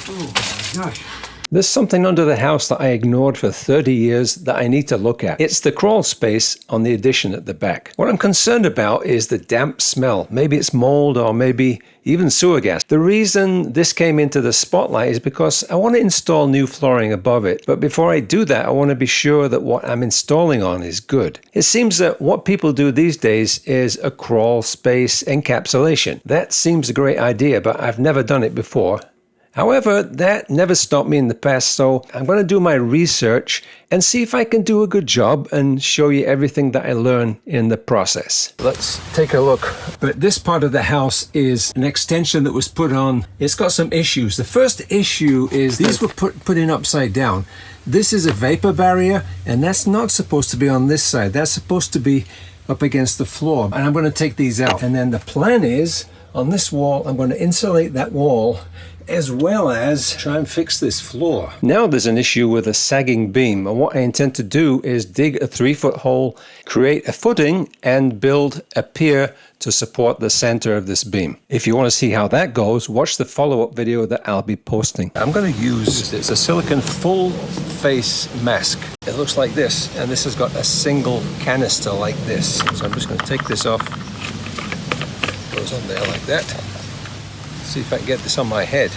Oh my gosh. There's something under the house that I ignored for 30 years that I need to look at. It's the crawl space on the addition at the back. What I'm concerned about is the damp smell. Maybe it's mold or maybe even sewer gas. The reason this came into the spotlight is because I want to install new flooring above it. But before I do that, I want to be sure that what I'm installing on is good. It seems that what people do these days is a crawl space encapsulation. That seems a great idea, but I've never done it before. However, that never stopped me in the past, so I'm going to do my research and see if I can do a good job and show you everything that I learn in the process. Let's take a look. But this part of the house is an extension that was put on. It's got some issues. The first issue is these were put in upside down. This is a vapor barrier, and that's not supposed to be on this side. That's supposed to be up against the floor. And I'm going to take these out. And then the plan is, on this wall, I'm going to insulate that wall as well as try and fix this floor. Now there's an issue with a sagging beam, and what I intend to do is dig a 3-foot hole, create a footing, and build a pier to support the center of this beam. If you want to see how that goes, watch the follow-up video that I'll be posting. I'm going to use, it's a silicone full face mask. It looks like this, and this has got a single canister like this. So I'm just going to take this off. Goes on there like that. See if I can get this on my head.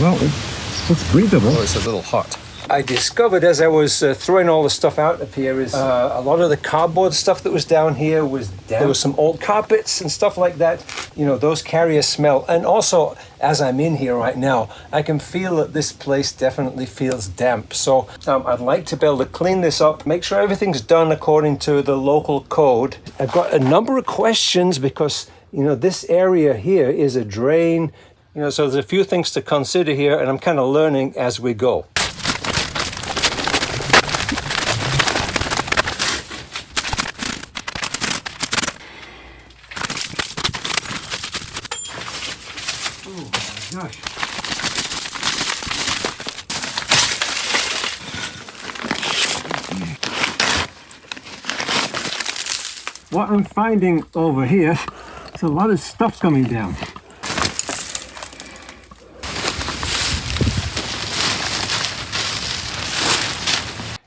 Well, it looks breathable. Oh, it's a little hot. I discovered as I was throwing all the stuff out up here is a lot of the cardboard stuff that was down here was damp. There was some old carpets and stuff like that. You know, those carry a smell. And also, as I'm in here right now, I can feel that this place definitely feels damp. So I'd like to be able to clean this up, make sure everything's done according to the local code. I've got a number of questions because, you know, this area here is a drain. You know, so there's a few things to consider here, and I'm kind of learning as we go. Gosh. What I'm finding over here is a lot of stuff coming down.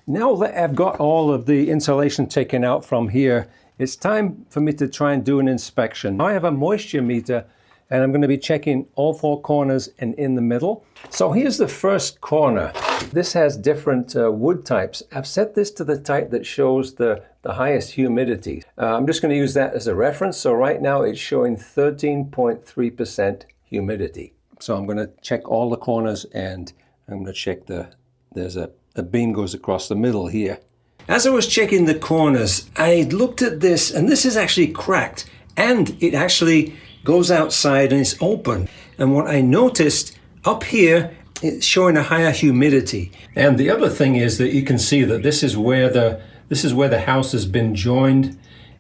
Now that I've got all of the insulation taken out from here, it's time for me to try and do an inspection. I have a moisture meter, and I'm going to be checking all 4 corners and in the middle. So here's the first corner. This has different wood types. I've set this to the type that shows the highest humidity. I'm just going to use that as a reference. So right now it's showing 13.3% humidity. So I'm going to check all the corners, and I'm going to check there's a beam goes across the middle here. As I was checking the corners, I looked at this, and this is actually cracked, and it actually goes outside and it's open. And what I noticed up here, it's showing a higher humidity. And the other thing is that you can see that this is where the house has been joined,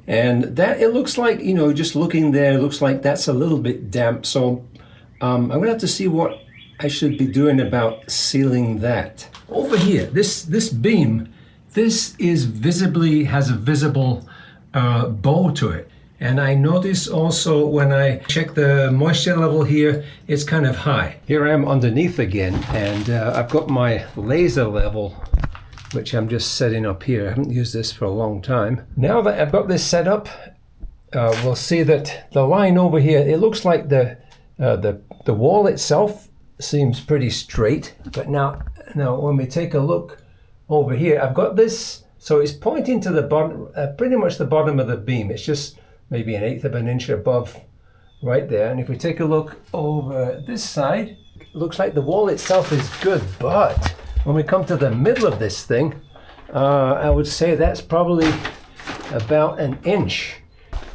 and that it looks like, you know, just looking there, it looks like that's a little bit damp. So I'm gonna have to see what I should be doing about sealing that. Over here, this beam, this is visibly has a visible bow to it. And I notice also when I check the moisture level here, it's kind of high. Here I am underneath again, and I've got my laser level, which I'm just setting up here. I haven't used this for a long time. Now that I've got this set up, we'll see that the line over here, it looks like the wall itself seems pretty straight. But now when we take a look over here, I've got this, so it's pointing to the bottom, pretty much the bottom of the beam. It's just maybe 1/8 of an inch above right there. And if we take a look over this side, it looks like the wall itself is good, but when we come to the middle of this thing, I would say that's probably about 1 inch.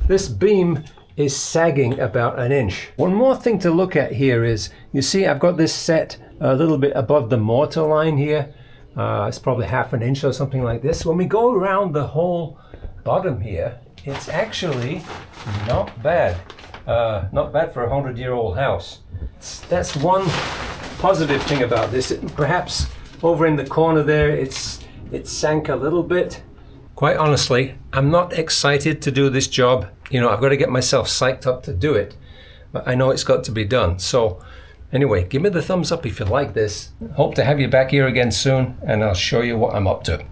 This beam is sagging about 1 inch. One more thing to look at here is, you see I've got this set a little bit above the mortar line here. It's probably 1/2 inch or something like this. When we go around the whole bottom here, it's actually not bad. Not bad for a 100-year-old house. That's one positive thing about this. Perhaps over in the corner there, it sank a little bit. Of Quite honestly, I'm not excited to do this job. You know, I've got to get myself psyched up to do it, but I know it's got to be done. So anyway, give me the thumbs up if you like this. Hope to have you back here again soon, and I'll show you what I'm up to.